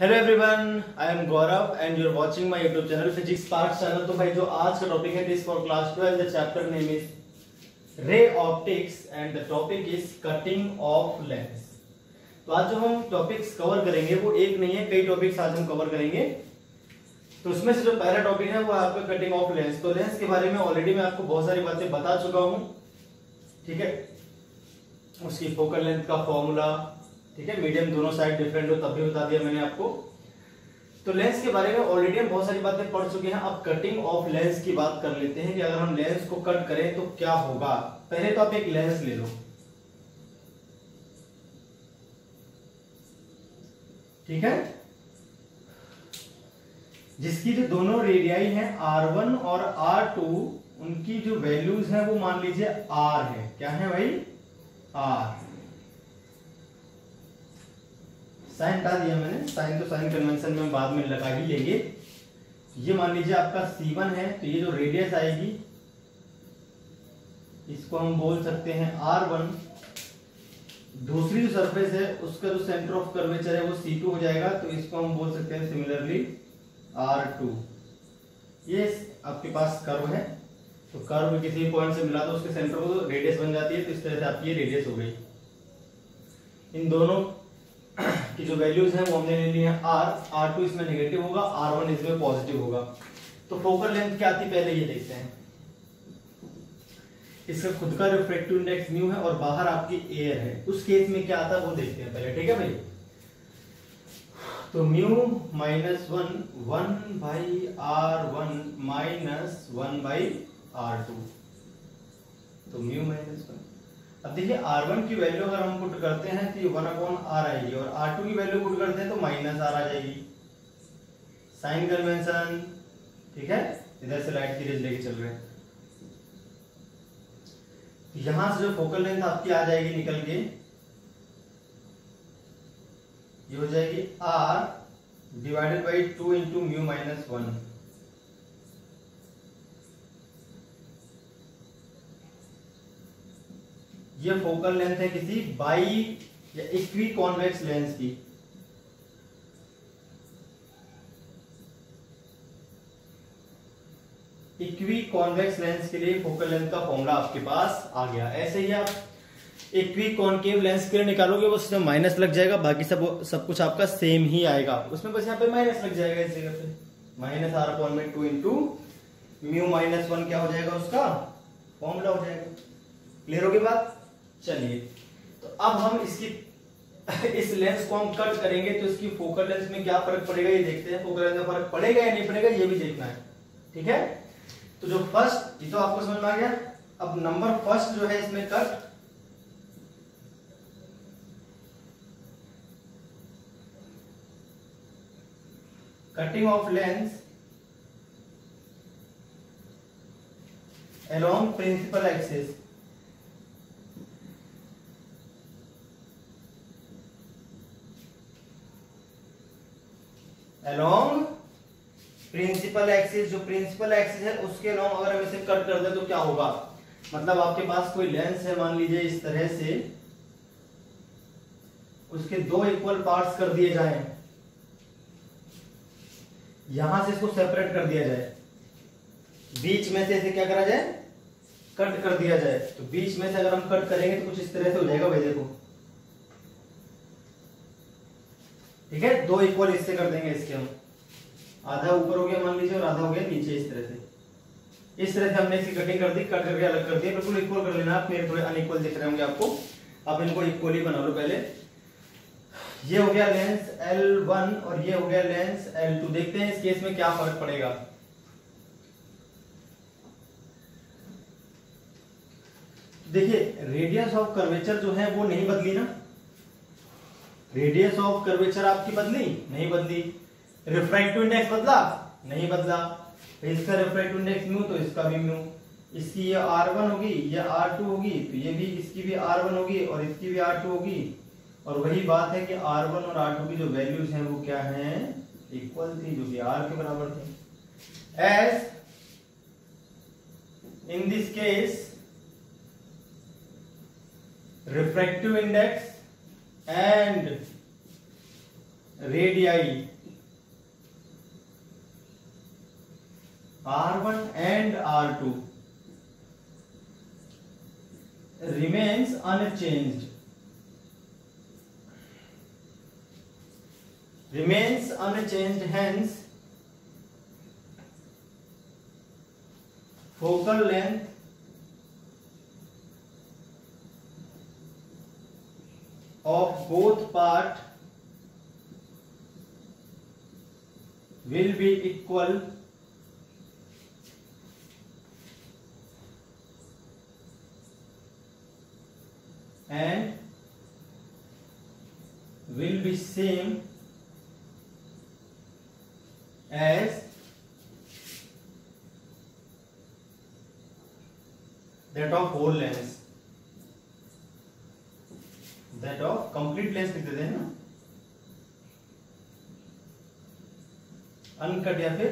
Hello everyone, I am Gaurav and you are watching my YouTube channel physics spark channel. तो भाई जो आज का टॉपिक है this for class 12, the chapter name is ray optics and the topic is cutting of lens. तो आज जो हम टॉपिक्स कवर करेंगे वो एक नहीं है, कई टॉपिक्स आज हम कवर करेंगे। तो उसमें से जो पहला टॉपिक है वो है आपका कटिंग ऑफ लेंस। तो लेंस के बारे में ऑलरेडी मैं आपको बहुत सारी बातें बता चुका हूं, ठीक है। उसकी फोकल लेंथ का फॉर्मूला, ठीक है, मीडियम दोनों साइड डिफरेंट हो तब भी बता दिया मैंने आपको। तो लेंस के बारे में ऑलरेडी हम बहुत सारी बातें पढ़ चुके हैं। अब कटिंग ऑफ लेंस की बात कर लेते हैं कि अगर हम लेंस को कट करें तो क्या होगा। पहले तो आप एक लेंस ले लो, ठीक है, जिसकी जो दोनों रेडियाई हैं R1 और R2, उनकी जो वैल्यूज हैं वो मान लीजिए R है। क्या है भाई? R। साइन हटा दिया मैंने, साइन तो साइन कन्वेंशन में बाद में लगा ही लेंगे। ये मान लीजिए आपका C1 है, तो ये जो रेडियस आएगी इसको हम बोल सकते हैं R1। दूसरी जो सरफेस है उसका जो सेंटर ऑफ कर्वेचर है वो C2 हो जाएगा, तो इसको हम बोल सकते हैं सिमिलरली R2। ये आपके पास कर्व है, तो कर्व किसी पॉइंट से मिला तो उसके सेंटर को रेडियस बन जाती है। तो इस तरह से आपकी ये रेडियस हो गई। इन दोनों की जो वैल्यूज हैं वो हमने ले ली है R2 इसमें नेगेटिव होगा, R1 इसमें पॉजिटिव होगा। तो फोकल लेंथ क्या आती है पहले ये देखते हैं। इसका खुद का रिफ्रैक्टिव इंडेक्स म्यू है और बाहर आपकी एयर है। उस केस में क्या आता है वो देखते हैं पहले, ठीक है भाई। तो mu -1 by R1 minus 1 by R2। तो म्यू -1। अब देखिए R1 की वैल्यू अगर हम पुट करते हैं तो ये 1/R आएगी, और R2 की वैल्यू पुट करते हैं तो -R आ जाएगी। साइन कन्वेंशन, ठीक है, इधर से लाइट की रेज लेके चल रहे हैं। यहां से जो फोकल लेंथ आपकी आ जाएगी निकल के, ये हो जाएगी R divided by 2 into mu -1। ये फोकल लेंथ है किसी बाई या इक्वी कॉन्वेक्स लेंस की। इक्वी कॉन्वेक्स लेंस के लिए फोकल लेंथ का फॉर्मूला आपके पास आ गया। ऐसे ही आप इक्वी कॉनकेव लेंस के लिए निकालोगे, बस उसमें माइनस लग जाएगा, बाकी सब कुछ आपका सेम ही आएगा। उसमें बस यहाँ पे माइनस लग जाएगा इस जगह पे। -R/2 इंटू म्यू -1 क्या हो जाएगा, उसका फॉर्मूला हो जाएगा। क्लियर होगी बात? चलिए, तो अब हम इसकी इस लेंस को हम कट करेंगे तो इसकी फोकल लेंथ में क्या फर्क पड़ेगा ये देखते हैं। फोकल लेंथ में फर्क पड़ेगा या नहीं पड़ेगा ये भी देखना है, ठीक है। तो जो फर्स्ट, ये तो आपको समझ में आ गया। अब नंबर फर्स्ट जो है इसमें cut, cutting of lens along principal axis. along principal axis, जो प्रिंसिपल एक्सिस है उसके along अगर हम इसे कट कर दे तो क्या होगा। मतलब आपके पास कोई लेंस है, मान लीजिए इस तरह से, उसके दो इक्वल पार्ट्स कर दिए जाएं, यहां से इसको सेपरेट कर दिया जाए, बीच में से इसे क्या करा जाए, कट कर दिया जाए। तो बीच में से अगर हम कट करेंगे तो कुछ इस तरह से हो जाएगा भाई, देखो, ठीक है। दो इक्वल इससे कर देंगे, इसके हम आधा ऊपर हो गया मान लीजिए और आधा हो गया नीचे। इस तरह से हमने इसकी कटिंग कर दी, कट करके अलग कर दिया। बिल्कुल इक्वल कर लेना आप, मेरे थोड़े अनइक्वल दिख रहे होंगे आपको। अब इनको इक्वली बना लो पहले। ये हो गया लेंस L1 और ये हो गया लेंस L2। देखते हैं इस केस में क्या फर्क पड़ेगा। देखिए रेडियस ऑफ कर्वेचर जो है वो नहीं बदली ना। रेडियस ऑफ कर्वेचर आपकी बदली नहीं बदली। रिफ्रैक्टिव इंडेक्स बदला नहीं बदला। इसका रिफ्रैक्टिव इंडेक्स म्यू तो इसका भी म्यू। इसकी ये R1 होगी, ये R2 होगी, तो ये भी, इसकी भी R1 होगी और इसकी भी R2 होगी। और वही बात है कि R1 और R2 की जो वैल्यूज हैं वो क्या हैं, इक्वल थी, जो कि R के बराबर थे। As in this case refractive index and radii R1 and R2 remains unchanged, hence focal length of both part will be equal and will be same as that of whole length, that of complete length लिख देते हैं ना, uncut या फिर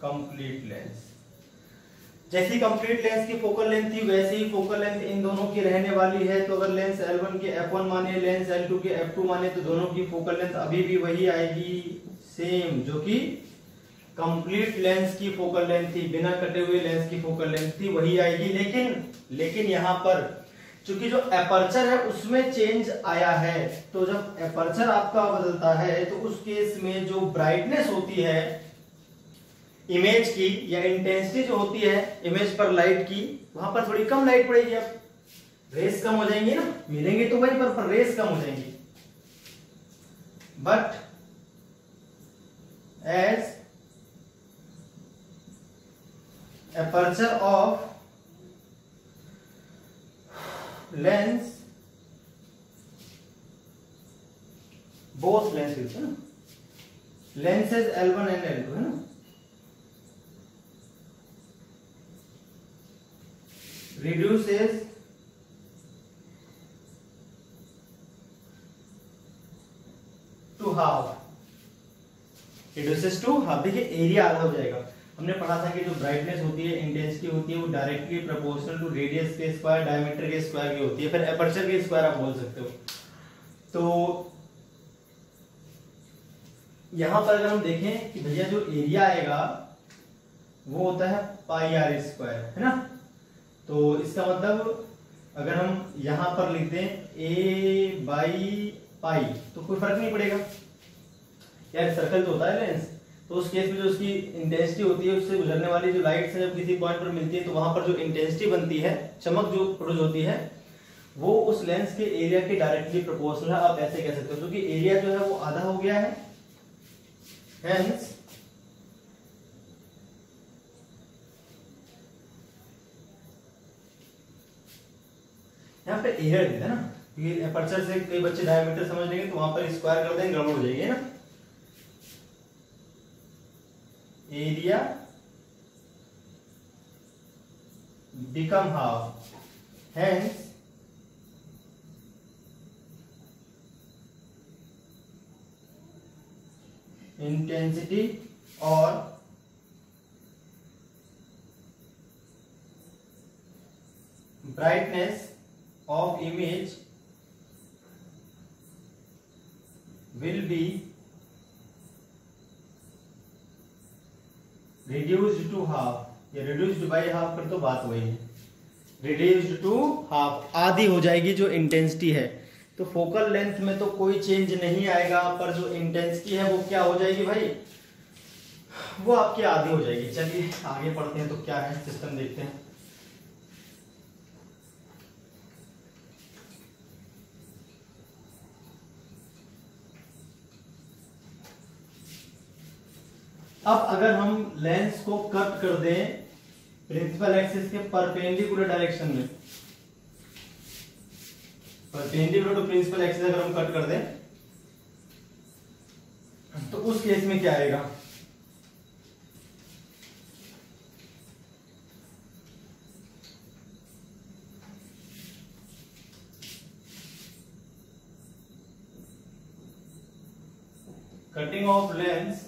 complete length. जैसी complete length की focal length थी वैसे ही फोकल लेंथ इन दोनों की रहने वाली है। तो अगर लेंस L1 के f1 माने, लेंस L2 के f2 माने, तो दोनों की फोकल लेंथ अभी भी वही आएगी, सेम, जो कि कंप्लीट लेंस की फोकल लेंथ थी, बिना कटे हुए लेंस की फोकल लेंथ थी, वही आएगी। लेकिन यहां पर चूंकि जो एपर्चर है उसमें चेंज आया है, तो जब एपर्चर आपका बदलता है तो उस केस में जो ब्राइटनेस होती है इमेज की, या इंटेंसिटी जो होती है इमेज पर लाइट की, वहां पर थोड़ी कम लाइट पड़ेगी। अब रेस कम हो जाएंगी ना, मिलेंगे तो वही पर रेस कम हो जाएंगी। But as aperture of lens, both lens है ना, लेंसेज L1 एंड L2 है ना, reduces to half, देखिए एरिया आधा हो जाएगा। हमने पढ़ा था कि जो ब्राइटनेस होती है, इंटेंसिटी होती है, वो डायरेक्टली प्रोपोर्शनल टू रेडियस के स्क्वायर, डायमीटर के स्क्वायर की होती है, फिर एपर्चर के स्क्वायर आप बोल सकते हो। तो यहां पर अगर हम देखें कि भैया जो एरिया आएगा वो होता है पाई आर स्क्वायर, है ना। तो इसका मतलब अगर हम यहां पर लिख दें a बाई पाई तो कोई फर्क नहीं पड़ेगा यार, सर्कल तो होता है लेंस। तो उस केस में जो उसकी इंटेंसिटी होती है, उससे गुजरने वाली जो लाइट है जब किसी पॉइंट पर मिलती है, तो वहां पर जो इंटेंसिटी बनती है, चमक जो प्रोड्यूस होती है, वो उस लेंस के एरिया के डायरेक्टली प्रोपोर्शनल है। आप ऐसे कह सकते हो, क्योंकि एरिया जो है वो आधा हो गया है, हेंस यहाँ पे एरिया देते हैं ना, ये एपर्चर से कई बच्चे डायमीटर समझ लेंगे तो वहां पर स्क्वायर कर देंगे, गड़बड़ हो जाएगी ना। Area become half, hence intensity और brightness of image will be reduced to half, या reduced by half पर तो बात वही है, reduced to half, आधी हो जाएगी जो इंटेंसिटी है। तो फोकल लेंथ में तो कोई चेंज नहीं आएगा, पर जो इंटेंसिटी है वो क्या हो जाएगी भाई, वो आपकी आधी हो जाएगी। चलिए आगे पढ़ते हैं, तो क्या है सिस्टम देखते हैं। अब अगर हम लेंस को कट कर दें प्रिंसिपल एक्सिस के परपेंडिकुलर डायरेक्शन में, परपेंडिकुलर टू प्रिंसिपल एक्सिस अगर हम कट कर दें, तो उस केस में क्या आएगा, cutting of lens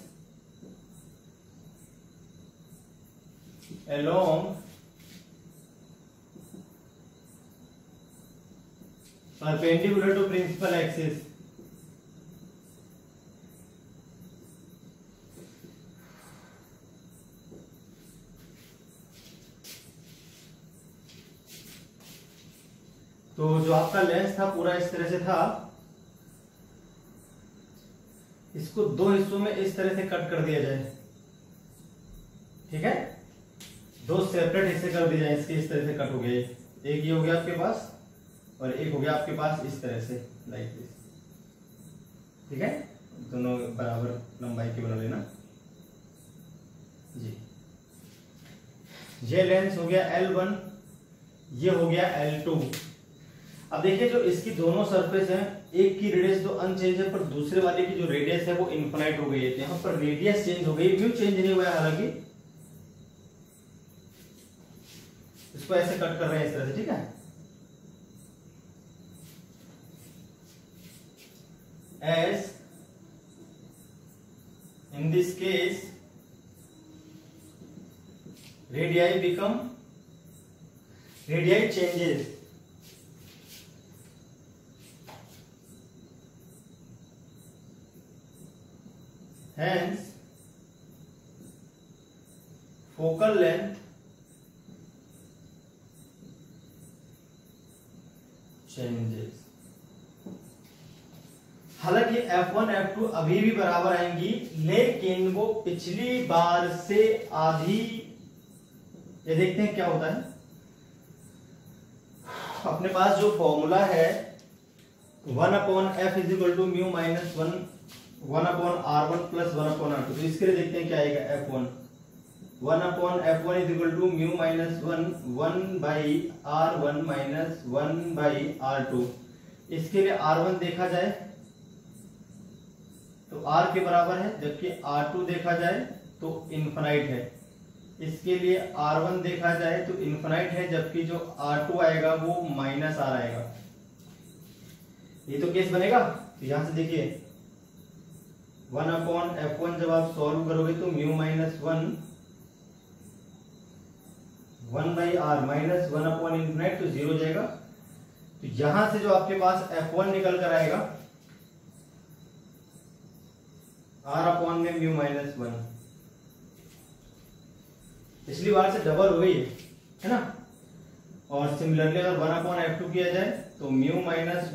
along perpendicular to principal axis जो आपका लेंस था पूरा इस तरह से था, इसको दो हिस्सों में इस तरह से कट कर दिया जाए, ठीक है, दो सेपरेट हिस्से कर दिए जाए, इसके इस तरह से कट हो गए, एक ये हो गया आपके पास और एक हो गया आपके पास इस तरह से, लाइक दिस, ठीक है, दोनों बराबर लंबाई के बना लेना जी। ये लेंस हो गया L1, ये हो गया L2। अब देखिए जो इसकी दोनों सरफेस हैं, एक की रेडियस तो अनचेंज है पर दूसरे वाले की जो रेडियस है वो इनफिनाइट हो गई है, यहाँ पर रेडियस चेंज हो गई, व्यू चेंज नहीं हुआ है हालांकि। इसको ऐसे कट कर रहे हैं इस तरह से, ठीक है, as in this case radii changes, hence focal length changes। हालांकि F1 F2 अभी भी बराबर आएंगी, लेकिन वो पिछली बार से आधी, ये देखते हैं क्या होता है। अपने पास जो फॉर्मूला है 1/f is mu minus 1/r1 plus 1/r2, तो इसके लिए देखते हैं क्या आएगा। F1 1/f1 is mu minus 1/r1 minus 1/r2। इसके लिए R1 देखा जाए तो R के बराबर है, जबकि R2 देखा जाए तो इनफिनाइट है। इसके लिए R1 देखा जाए तो इनफिनाइट है, जबकि जो R2 आएगा वो माइनस R आएगा। ये तो केस बनेगा। तो यहां से देखिए 1/f1 जब आप सॉल्व करोगे तो म्यू माइनस 1/r माइनस 1/इनफिनाइट, तो 0 हो जाएगा। तो यहां से जो आपके पास F1 निकल कर आएगा R में म्यू माइनस 1, पिछली बार से डबल हो गई है ना। और सिमिलरली अगर 1/f2 किया जाए तो mu minus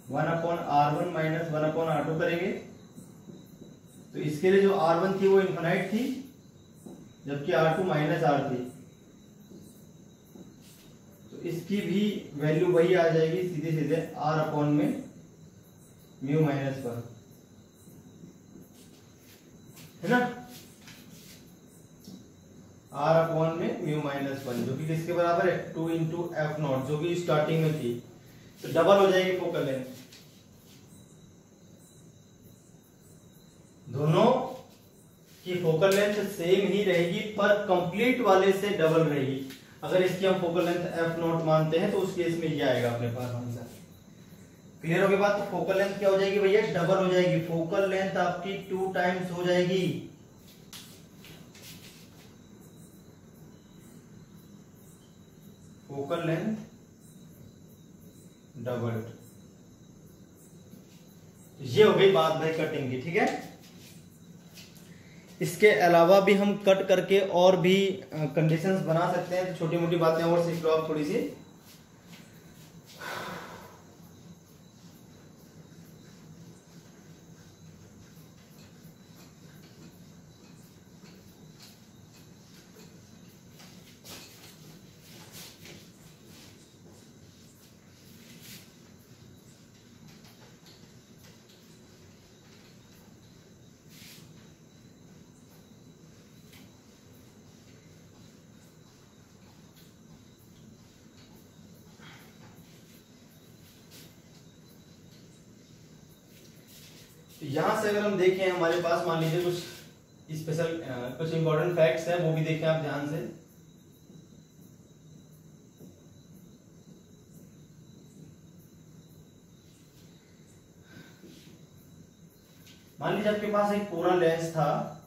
1/r1 minus 1/r2 करेंगे। तो इसके लिए जो R1 थी वो इनफिनाइट थी, जबकि R2 माइनस R थी, तो इसकी भी वैल्यू वही आ जाएगी सीधे सीधे R में म्यू माइनस 1, है ना। R में म्यू माइनस 1 जो कि किसके बराबर है 2 इंटू F0, जो कि स्टार्टिंग में थी, तो डबल हो जाएगी फोकल लेंथ। दोनों की फोकल लेंथ सेम ही रहेगी पर कंप्लीट वाले से डबल रहेगी। अगर इसकी हम फोकल लेंथ F0 मानते हैं तो उस केस में ये आएगा अपने पास आंसर। क्लियर हो गया बात। तो फोकल लेंथ क्या हो जाएगी भैया, डबल हो जाएगी। फोकल लेंथ आपकी 2 टाइम्स हो जाएगी। Focal length double. ये हो गई बात भाई कटिंग की, ठीक है। इसके अलावा भी हम कट करके और भी कंडीशंस बना सकते हैं, तो छोटी मोटी बातें और सीख लो आप थोड़ी सी। यहां से अगर हम देखें, हमारे पास मान लीजिए कुछ स्पेशल कुछ इंपॉर्टेंट फैक्ट्स हैं, वो भी देखें आप ध्यान से। मान लीजिए आपके पास एक पूरा लेंस था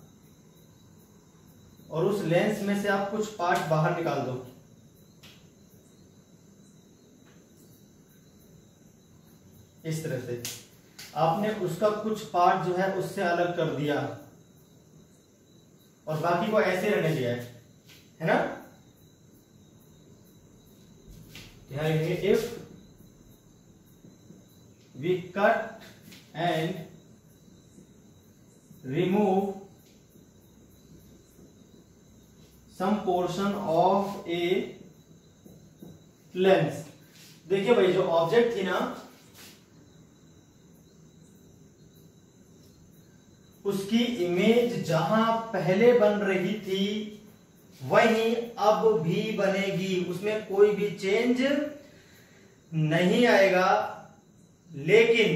और उस लेंस में से आप कुछ पार्ट बाहर निकाल दो, इस तरह से आपने उसका कुछ पार्ट जो है उससे अलग कर दिया और बाकी को ऐसे रहने दिया है ना। ध्यान रखिए, if we cut and remove some portion of a lens. देखिए भाई, जो ऑब्जेक्ट थी ना, उसकी इमेज जहां पहले बन रही थी वही अब भी बनेगी, उसमें कोई भी चेंज नहीं आएगा, लेकिन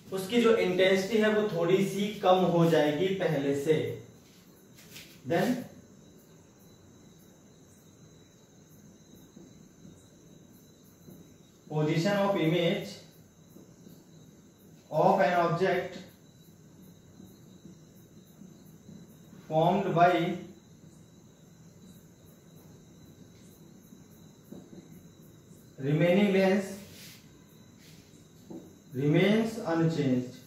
उसकी जो इंटेंसिटी है वो थोड़ी सी कम हो जाएगी पहले से। Then position of image of an object formed by remaining lens remains unchanged,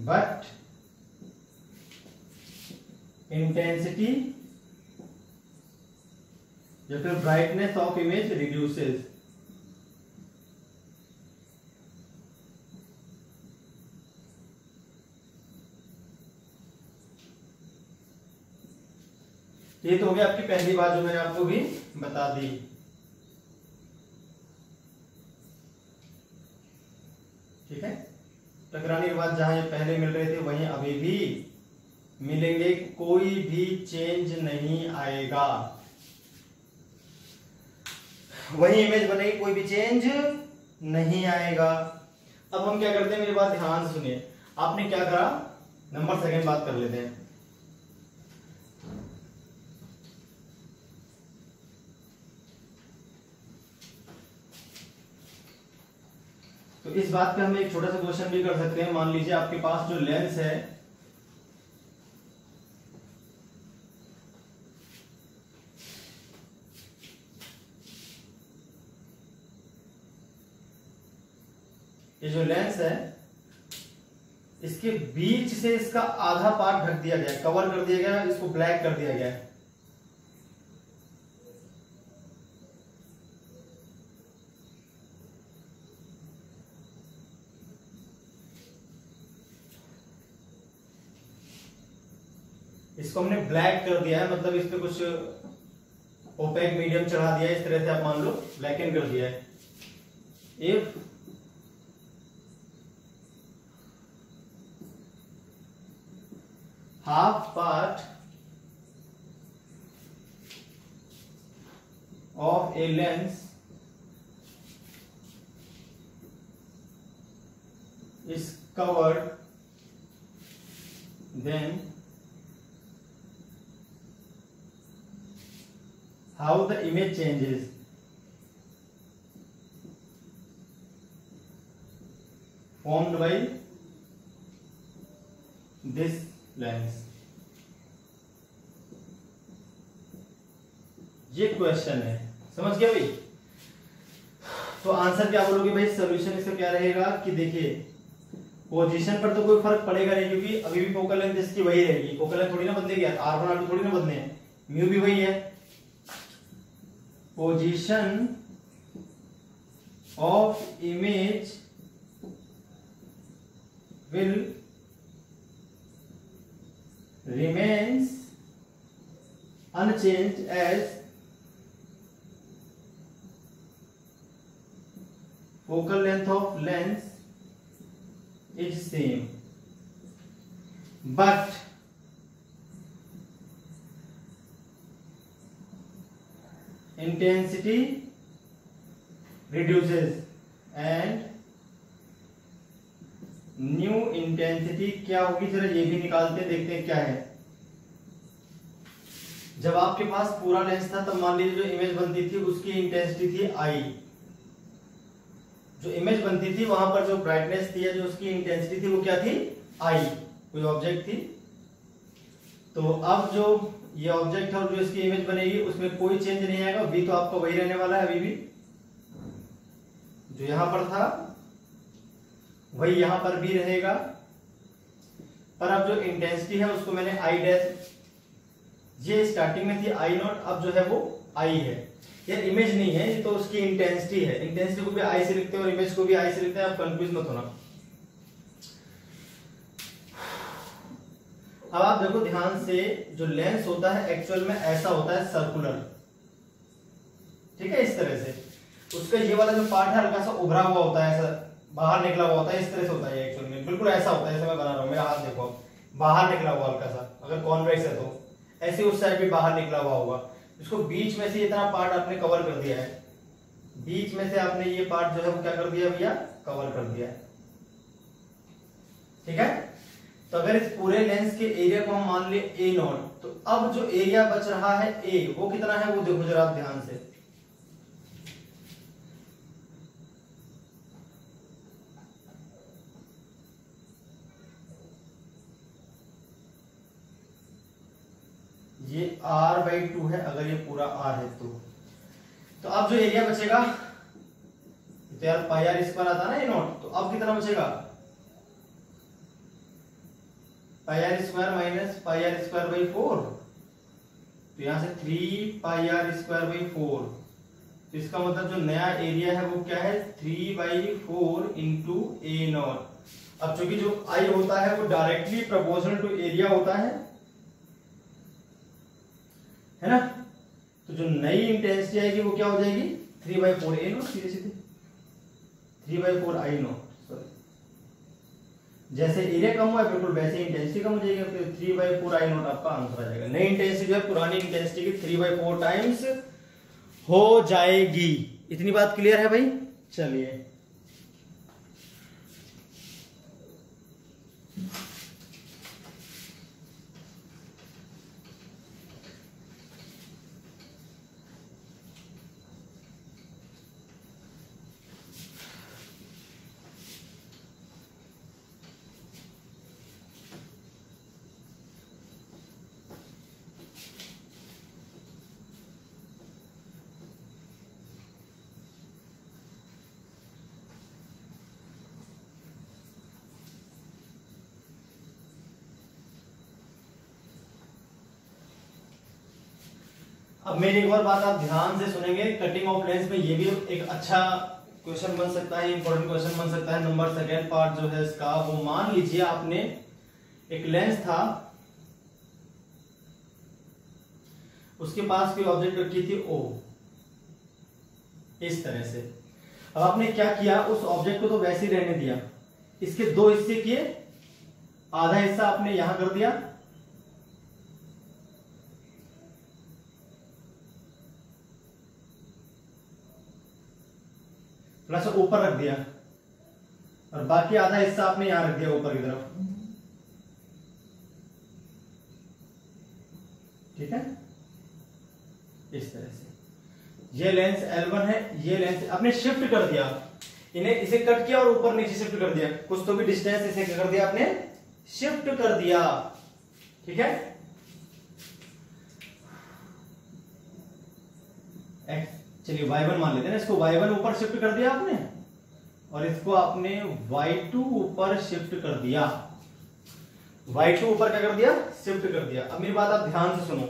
but intensity या फिर brightness of image reduces। ये तो हो गया आपकी पहली बात जो मैंने आपको भी बता दी। ठीक है, टकराने के बाद जहां ये पहले मिल रहे थे वहीं अभी भी मिलेंगे, कोई भी चेंज नहीं आएगा, वही इमेज बनेगी, कोई भी चेंज नहीं आएगा। अब हम क्या करते हैं, मेरी बात ध्यान से सुनिए। आपने क्या करा, नंबर सेकंड बात कर लेते हैं। तो इस बात पे हम एक छोटा सा क्वेश्चन भी कर सकते हैं। मान लीजिए आपके पास जो लेंस है, ये जो लेंस है इसके बीच से इसका आधा पार्ट ढक दिया गया, कवर कर दिया गया, इसको ब्लैक कर दिया गया है। इसको हमने ब्लैक कर दिया है, मतलब इस पे कुछ ओपेक मीडियम चढ़ा दिया है, इस तरह से आप मान लो ब्लैक एंड कर दिया है। If half part of a lens is covered, then how the image changes? Formed by this lens. ये क्वेश्चन है, समझ गया भाई? तो आंसर क्या बोलोगे भाई? सॉल्यूशन इसका क्या रहेगा कि देखिए, पोजीशन पर तो कोई फर्क पड़ेगा नहीं, क्योंकि अभी भी फोकल लेंथ इसकी वही रहेगी, फोकल लेंथ थोड़ी ना बदलेगी, R1 R2 थोड़ी ना बदले हैं, म्यू भी वही है। Position of image will remains unchanged as focal length of lens is same, but intensity reduces and new intensity क्या होगी, जरा ये भी निकालते हैं, देखते हैं क्या है। जब आपके पास पूरा लेंस था तब मान लीजिए जो इमेज बनती थी उसकी इंटेंसिटी थी आई, जो इमेज बनती थी वहां पर जो ब्राइटनेस थी या जो उसकी इंटेंसिटी थी वो क्या थी, आई, कोई ऑब्जेक्ट थी। तो अब जो ये ऑब्जेक्ट है और जो इसकी इमेज बनेगी उसमें कोई चेंज नहीं आएगा, वी तो आपका वही रहने वाला है, अभी भी जो यहां पर था वही यहां पर भी रहेगा, पर अब जो इंटेंसिटी है उसको मैंने आई डैश ये स्टार्टिंग में थी आई नॉट, अब जो है वो आई है। यार इमेज नहीं है ये तो उसकी इंटेंसिटी है, इंटेंसिटी को भी आई से लिखते हैं और इमेज को भी आई से लिखते हैं, आप कंफ्यूज मत होना। अब आप देखो ध्यान से, जो लेंस होता है एक्चुअल में ऐसा होता है सर्कुलर, ठीक है, इस तरह से। उसका ये वाला जो पार्ट है हल्का सा उभरा हुआ होता है, ऐसा बाहर निकला हुआ होता है, इस तरह से होता है एक्चुअल में, बिल्कुल ऐसा होता है जैसे मैं बना रहा हूं, मेरा हाथ देखो बाहर निकला हुआ हल्का सा, अगर कॉन्वेक्स है तो ऐसे उस साइड भी बाहर निकला हुआ होगा। इसको बीच में से इतना पार्ट आपने कवर कर दिया है, बीच में से आपने ये पार्ट जो है वो क्या कर दिया भैया, कवर कर दिया है, ठीक है। तो अगर इस पूरे लेंस के एरिया को हम मान ले ए नॉट, तो अब जो एरिया बच रहा है ए, वो कितना है वो देखो जरा आप ध्यान से। ये r/2 है, अगर ये पूरा r है तो अब जो एरिया बचेगा, तो यार पाई आर स्क्वायर आता है ना ये नॉट, तो अब कितना बचेगा, pi r square minus pi r square by 4, तो यहां से 3 पाई आर स्क्वायर बाई 4, तो इसका मतलब जो नया एरिया है वो क्या है, 3/4 इंटू ए नॉट। अब चूंकि जो आई होता है वो डायरेक्टली प्रोपोर्शनल टू एरिया होता है ना, तो जो नई इंटेंसिटी आएगी वो क्या हो जाएगी, 3/4 ए नॉट, सीधे सीधे 3/4 आई नॉट, सॉरी जैसे एरिया कम हुआ है बिल्कुल वैसे इंटेंसिटी कम हो जाएगी, तो 3/4 आई नॉट आपका आंसर आ जाएगा। नई इंटेंसिटी जो है पुरानी इंटेंसिटी की 3/4 टाइम्स हो जाएगी। इतनी बात क्लियर है भाई, चलिए अब मेरी एक और बात आप ध्यान से सुनेंगे, कटिंग ऑफ लेंस में ये भी एक अच्छा क्वेश्चन बन सकता है, इंपॉर्टेंट क्वेश्चन बन सकता है। नंबर सेकेंड पार्ट जो है इसका, वो मान लीजिए आपने एक लेंस था, उसके पास कोई ऑब्जेक्ट रखी थी ओ, इस तरह से। अब आपने क्या किया, उस ऑब्जेक्ट को तो वैसे ही रहने दिया, इसके दो हिस्से किए, आधा हिस्सा आपने यहां कर दिया, थोड़ा सा ऊपर रख दिया, और बाकी आधा हिस्सा आपने यहां रख दिया ऊपर की तरफ, ठीक है, इस तरह से। ये लेंस L1 है, ये लेंस आपने शिफ्ट कर दिया, इन्हें इसे कट किया और ऊपर नीचे शिफ्ट कर दिया, कुछ तो भी डिस्टेंस इसे क्या कर दिया आपने, शिफ्ट कर दिया, ठीक है। चलिए y1 मान लेते हैं, इसको y1 ऊपर शिफ्ट कर दिया आपने, और इसको आपने y2 ऊपर शिफ्ट कर दिया, y2 ऊपर क्या कर दिया, शिफ्ट कर दिया। अब मेरी बात आप ध्यान से सुनो,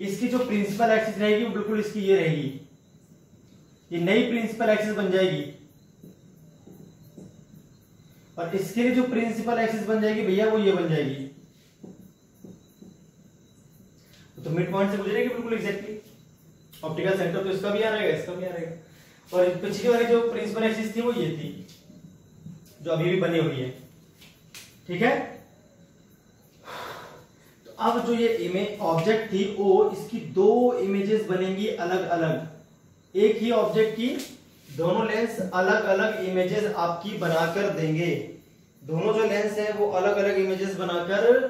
इसकी जो प्रिंसिपल एक्सिस रहेगी वो बिल्कुल इसकी ये रहेगी, ये नई प्रिंसिपल एक्सिस बन जाएगी, और इसके लिए जो प्रिंसिपल एक्सिस बन जाएगी भैया वो ये बन जाएगी, तो मिड पॉइंट से गुजरेगी बिल्कुल एग्जैक्टली। ऑप्टिकल सेंटर तो इसका भी आ रहेगा, इसका भी आ रहेगा, और पिछली वाली जो प्रिंसिपल एक्सिस थी वो ये थी, जो अभी भी बनी हुई है, ठीक है। तो अब जो ये इमेज ऑब्जेक्ट थी ओ, इसकी दो इमेजेस बनेंगी अलग अलग, एक ही ऑब्जेक्ट की दोनों लेंस अलग अलग इमेजेस आपकी बनाकर देंगे, दोनों जो लेंस है वो अलग अलग इमेजेस बनाकर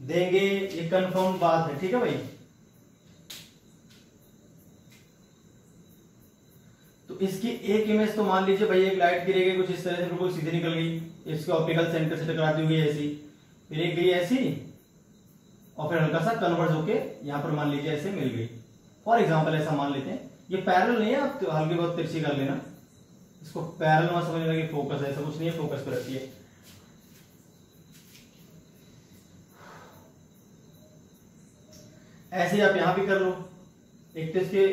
देंगे, ये कंफर्म बात है, ठीक है भाई। तो इसकी एक इमेज तो मान लीजिए भाई, एक लाइट गिरी गई कुछ इस तरह से बिल्कुल सीधी निकल गई, इसके ऑप्टिकल सेंटर से टकराती हुई ऐसी, फिर एक गई ऐसी, और फिर हल्का सा कन्वर्ज होके यहां पर मान लीजिए ऐसे मिल गई, फॉर एग्जांपल ऐसा मान लेते हैं। ये पैरेलल नहीं है, आप तो हल्की बहुत तिरछी कर लेना, इसको पैरेलल मत समझने लगे, फोकस है, ऐसा कुछ नहीं है, फोकस पर रखिए। ऐसे ही आप यहां भी कर लो, एक तो इसके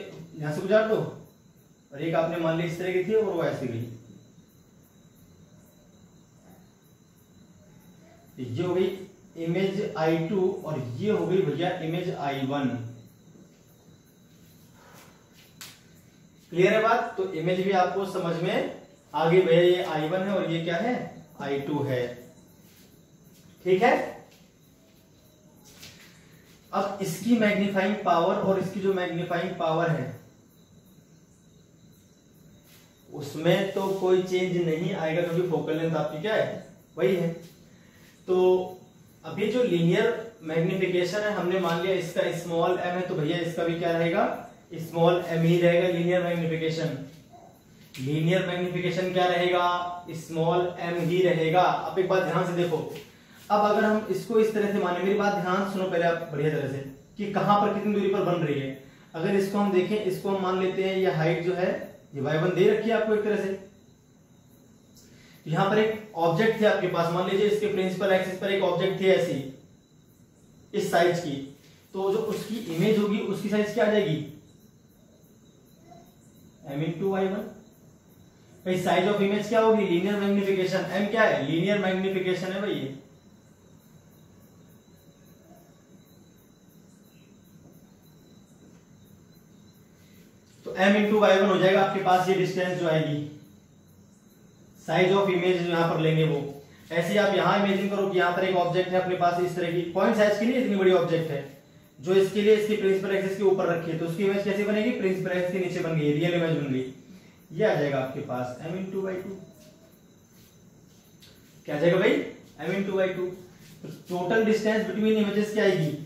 यहां से गुजार दो और एक आपने मान ली इस तरह की थी और वो ऐसे गई, ये हो गई इमेज I2 और ये हो गई भैया इमेज I1। क्लियर है बात? तो इमेज भी आपको समझ में आ गई भैया, ये I1 है और ये क्या है, I2 है। ठीक है, अब इसकी मैग्नीफाइंग पावर और इसकी जो मैग्नीफाइंग पावर है उसमें तो कोई चेंज नहीं आएगा क्योंकि फोकल लेंथ आपकी क्या है, वही है। तो अब ये जो लीनियर मैग्निफिकेशन है, हमने मान लिया इसका स्मॉल m है, तो भैया इसका भी क्या रहेगा, स्मॉल m ही रहेगा। लीनियर मैग्निफिकेशन, लीनियर मैग्निफिकेशन क्या रहेगा, स्मॉल m ही रहेगा। अब एक बात ध्यान से देखो, अब अगर हम इसको इस तरह से माने, मेरी बात ध्यान सुनो पहले आप बढ़िया तरह से, कि कहां पर कितनी दूरी पर बन रही है। अगर इसको हम देखें, इसको हम मान लेते हैं ये हाइट जो है ये y1 दे रखी है आपको एक तरह से। यहां पर एक ऑब्जेक्ट थे आपके पास, मान लीजिए इसके प्रिंसिपल एक्सिस पर एक ऑब्जेक्ट थी ऐसी इस साइज की, तो जो उसकी इमेज होगी उसकी साइज क्या आ जाएगी, m इंटू y1। भाई साइज ऑफ इमेज क्या होगी, लीनियर मैग्निफिकेशन, m क्या है, लीनियर मैग्निफिकेशन है भाई ये। तो m इंटू y1 हो जाएगा आपके पास ये डिस्टेंस जो आएगी, साइज ऑफ इमेज जो यहां पर लेंगे वो। ऐसे आप यहां इमेजिन करो कि यहां पर एक ऑब्जेक्ट है अपने पास इस तरह की, पॉइंट साइज की नहीं, इतनी बड़ी ऑब्जेक्ट है जो इसके लिए इसकी प्रिंसिपल एक्सिस के ऊपर रखी है, तो उसकी इमेज कैसे बनेगी, प्रिंसिपल एक्सिस के नीचे बन गई, रियल इमेज बन गई। ये आ जाएगा आपके पास m इंटू y2। क्या आ जाएगा भाई, m इंटू y2। तो टोटल डिस्टेंस बिटवीन इमेजेस क्या आएगी,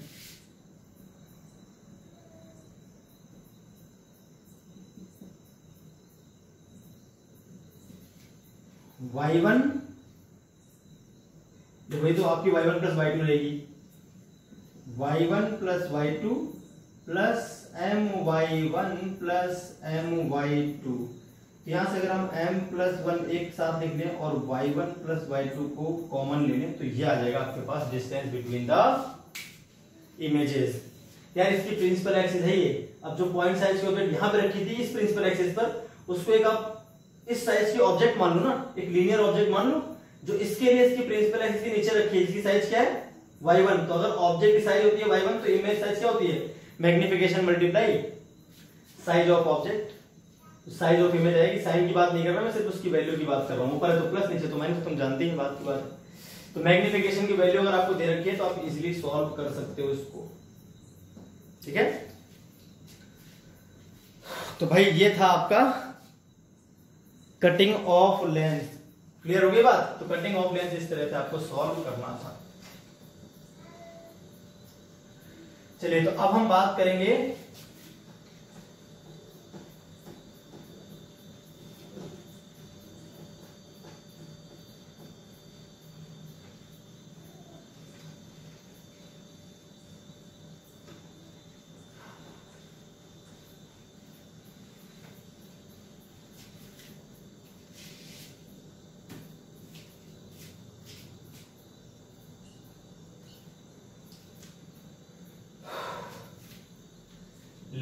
y1, वही तो आपकी y1 प्लस y2 रहेगी, y1 plus y2 plus my1 plus my2। यहां से अगर हम m प्लस 1 एक साथ लिख लें और y1 प्लस y2 को कॉमन ले लें, तो ये आ जाएगा आपके पास डिस्टेंस बिटवीन द इमेजेस। यार इसकी प्रिंसिपल एक्सिस है ये, अब जो पॉइंट साइज की ऑब्जेक्ट यहां पे रखी थी इस प्रिंसिपल एक्सिस पर, उसको एक आप इस साइज की ऑब्जेक्ट मान लो ना, एक लीनियर ऑब्जेक्ट मान लो जो इसके लिए इसकी प्रिंसिपल एक्सिस के नीचे रखी है, इसकी साइज क्या है, y1। तो अगर ऑब्जेक्ट की साइज होती है y1 तो इमेज साइज क्या होती है, magnification multiply size of object, size of image आएगी। साइन की बात नहीं कर रहा मैं, सिर्फ उसकी वैल्यू की बात कर रहा हूं, ऊपर है तो प्लस, नीचे तो माइनस, तुम जानते हैं बात की बात। तो मैग्निफिकेशन की वैल्यू अगर आपको दे रखी है तो आप इजीली सॉल्व कर सकते हो इसको। ठीक है, तो भाई ये था आपका कटिंग ऑफ लेंस। क्लियर हो गई बात? तो कटिंग ऑफ लेंस इस तरह से आपको सॉल्व करना था। चलिए, तो अब हम बात करेंगे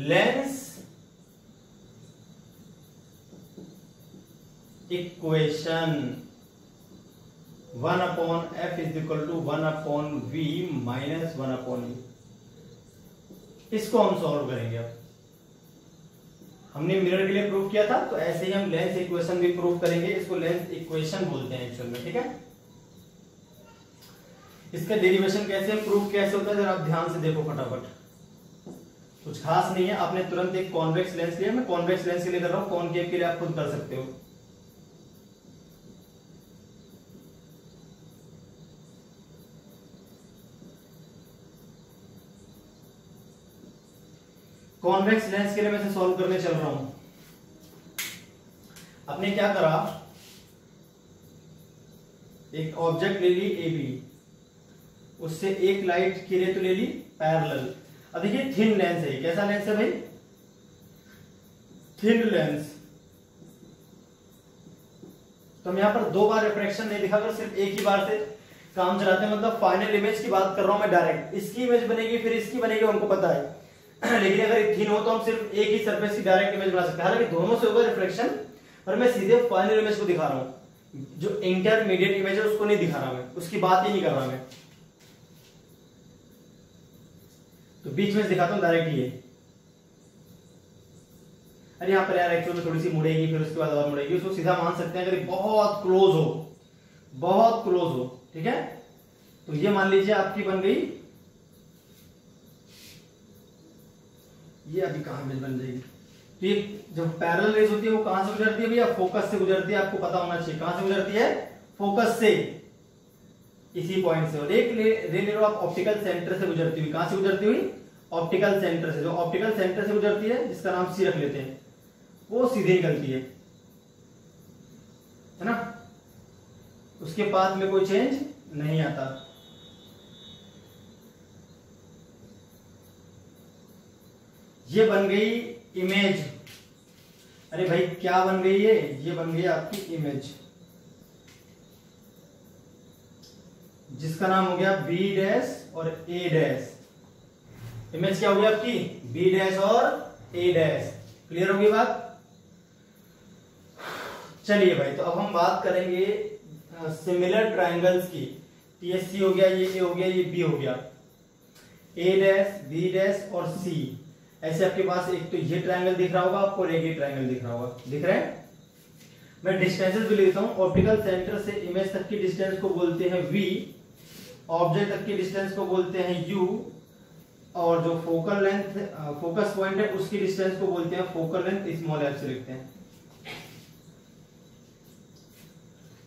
lens equation 1/f is equal to 1/v minus 1/e। इसको हम सॉल्व करेंगे। अब हमने मिरर के लिए प्रूव किया था, तो ऐसे ही हम लेंस इक्वेशन भी प्रूव करेंगे। इसको लेंस इक्वेशन बोलते हैं एक्चुअल में। ठीक है, इसका डेरिवेशन कैसे प्रूव कैसे होता है जरा आप ध्यान से देखो फटाफट। कुछ खास नहीं है, आपने तुरंत एक कॉन्वेक्स लेंस लिया, मैं कॉन्वेक्स लेंस के लिए कर रहा हूं, कॉनकेव के लिए आप खुद कर सकते हो। कॉन्वेक्स लेंस के लिए मैं सॉल्व करने चल रहा हूं। आपने क्या करा, एक ऑब्जेक्ट ले ली AB, उससे एक लाइट की रे तो ले ली पैरेलल। अब देखिए थिन लेंस है, कैसा लेंस है भाई, थिन लेंस। तो हम यहां पर दो बार रिफ्रैक्शन नहीं दिखाकर सिर्फ एक ही बार से काम चलाते हैं। मतलब फाइनल इमेज की बात कर रहा हूं मैं डायरेक्ट। इसकी इमेज बनेगी फिर इसकी बनेगी, हमको पता है। लेकिन अगर ये थिन हो तो हम सिर्फ एक ही सरफेस की डायरेक्ट इमेज बना सकते हैं। हालांकि दोनों से होगा रिफ्लेक्शन, पर मैं सीधे फाइनल इमेज को दिखा रहा हूं। जो इंटरमीडिएट इमेज है उसको नहीं दिखा रहा मैं, उसकी बात ही नहीं कर रहा मैं। तो बीच में दिखाता हूं डायरेक्ट ये। अरे यहाँ पर यार एक्चुअली थोड़ी सी मुड़ेगी, फिर उसके बाद और मुड़ेगी, उसको सीधा मान सकते हैं अगर बहुत क्लोज हो, बहुत क्लोज हो। ठीक है, तो ये मान लीजिए आपकी बन गई, ये अभी कहां में बन जाएगी। तो ये जब पैरेलल रेज होती है वो कहां से गुजरती है भैया? फोकस से गुजरती है। आपको पता होना चाहिए कहां से गुजरती है, फोकस से, इसी पॉइंट से। और एक रे ले लो आप ऑप्टिकल सेंटर से गुजरती हुई। कहां से गुजरती हुई? ऑप्टिकल सेंटर से। जो ऑप्टिकल सेंटर से गुजरती है, जिसका नाम सी रख लेते हैं, वो सीधे निकलती है ना, उसके पाथ में कोई चेंज नहीं आता। ये बन गई इमेज। अरे भाई क्या बन गई ये बन गई आपकी इमेज, जिसका नाम हो गया बी डैश और ए डैश। इमेज क्या हो गई आपकी? बी डैश और ए डैश। क्लियर होगी बात? चलिए भाई, तो अब हम बात करेंगे सिमिलर ट्रायंगल्स की। टीएससी हो गया, ये ए हो गया, ये बी हो गया, ए डैश, बी डैश और सी। ऐसे आपके पास एक तो ये ट्रायंगल दिख रहा होगा आपको और एक ये ट्रायंगल दिख रहा होगा। दिख रहा है? मैं डिस्टेंसेस भी लेता हूं। ऑप्टिकल सेंटर से इमेज तक की डिस्टेंस को बोलते हैं v, ऑब्जेक्ट तक की डिस्टेंस को बोलते हैं u, और जो फोकल लेंथ, फोकस पॉइंट है, उसकी डिस्टेंस को बोलते हैं फोकल लेंथ, स्मॉल f से लिखते हैं।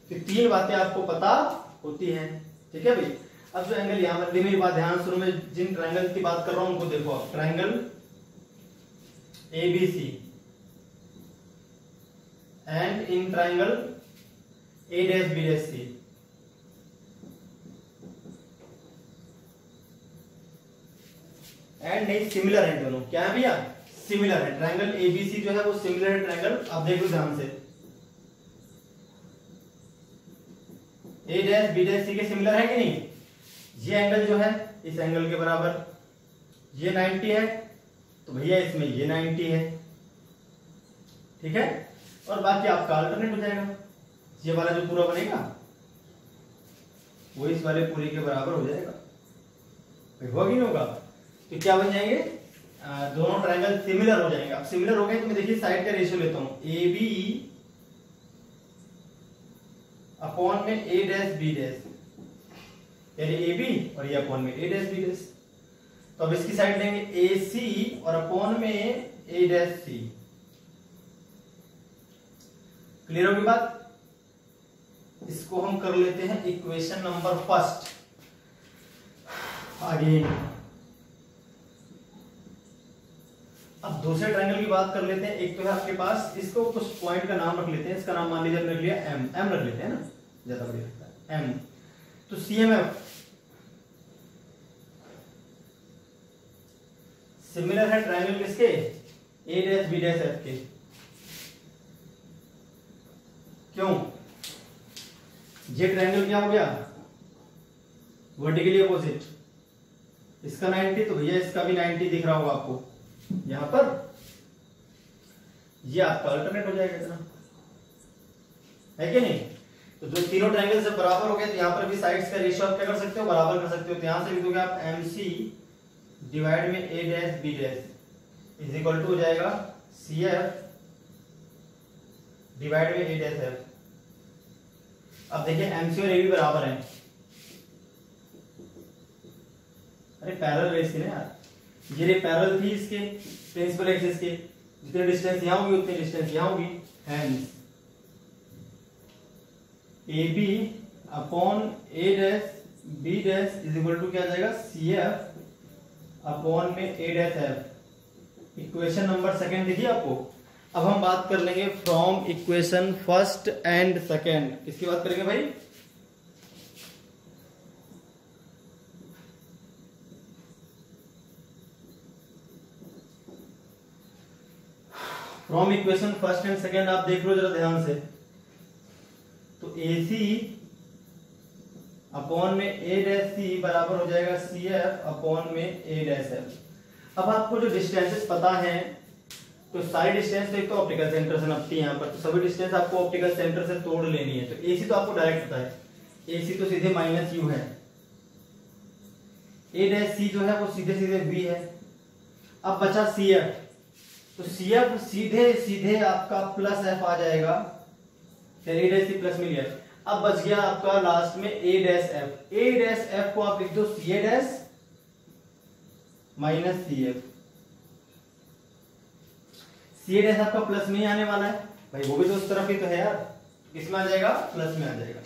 तो तीन बातें आपको पता होती हैं। ठीक है भाई। अब जो एंगल यहां पर, मेरी बात ध्यान शुरू में जिन ट्रायंगल की बात कर रहा हूं उनको देखो आप। Triangle ABC and in triangle A dash B dash C। And नहीं, सिमिलर है दोनों। क्या है भैया? सिमिलर है। ट्रायंगल ABC जो है वो सिमिलर है ट्रायंगल, आप देखो ध्यान से, A dash B dash C के सिमिलर है कि नहीं? ये एंगल जो है इस एंगल के बराबर, ये 90 है, तो भैया इसमें ये 90 है। ठीक है, और बाकी आपका अल्टरनेट हो जाएगा। ये वाला जो पूरा बनेगा वो इस वाले पूरे के बराबर हो जाएगा। होगा कि नहीं होगा? तो क्या बन जाएंगे? दोनों ट्रायंगल सिमिलर हो जाएंगे। अब सिमिलर हो गए तो मैं देखिए साइड का रेशियो लेता हूं, ए बी अपॉन में ए डैश बी डैश, यानी ए बी और ये अपॉन में ए डैश बी डैश। तो अब इसकी साइड लेंगे ए सी और अपॉन में ए डैश सी। क्लियर होगी बात? इसको हम कर लेते हैं इक्वेशन नंबर फर्स्ट। अगेन अब दूसरे ट्रायंगल की बात कर लेते हैं। एक तो है आपके पास, इसको कुछ पॉइंट का नाम रख लेते हैं। इसका नाम मान लीजिए हमने रख लिया एम, एम रख लेते हैं ना, ज्यादा बढ़िया लगता है एम। तो CMF सिमिलर है ट्रायंगल किसके? A dash B dash F के। क्यों? ये ट्रायंगल क्या हो गया? Vertically opposite. इसका 90, तो भैया इसका भी 90 दिख रहा होगा आपको यहां पर। ये आपका अल्टरनेट हो जाएगा इतना, है कि नहीं? तो जो तीनों ट्रायंगल से बराबर हो गए, तो यहां पर भी साइड्स का रेशियो आप क्या कर सकते हो? बराबर कर सकते हो। तो यहां से लिख दोगे आप MC डिवाइड में A dash B dash is equal to हो जाएगा CF डिवाइड में A डैश F। अब देखिए MC और AB बराबर हैं। अरे पैरेलल रेस थी ना यार, ये रे पैरेलल थी इसके प्रिंसिपल एक्सिस के। जितनी डिस्टेंस यहां होगी उतनी डिस्टेंस यहां होगी। Hence AB upon A dash B dash is equal to क्या आ जाएगा? CF अपॉन में A dash F। Equation number second देखिए आपको। अब हम बात कर लेंगे from equation first and second. किसकी बात करेंगे भाई? From equation first and second आप देख लो जरा ध्यान से। तो AC अपॉन में A डैश C बराबर हो जाएगा CF अपॉन में A डैश F। अब आपको जो डिस्टेंसेस पता है, तो सारी डिस्टेंस तो एक तो ऑप्टिकल सेंटर से नपती है यहाँ पर, तो सभी डिस्टेंस आपको ऑप्टिकल सेंटर से तोड़ लेनी है। तो AC तो आपको डायरेक्ट पता है, AC तो सीधे माइनस यू है, ए डैश सी जो है वो सीधे सीधे V है। अब बचा CF, तो CF सीधे सीधे आपका प्लस F आ जाएगा, ए डैश सी प्लस मिल गया। अब बच गया आपका लास्ट में A dash F, A dash F को आप लिख दो CA dash minus CF। CA dash आपका प्लस में ही आने वाला है भाई, वो भी तो उस तरफ ही तो है यार, किसमें आ जाएगा, प्लस में आ जाएगा।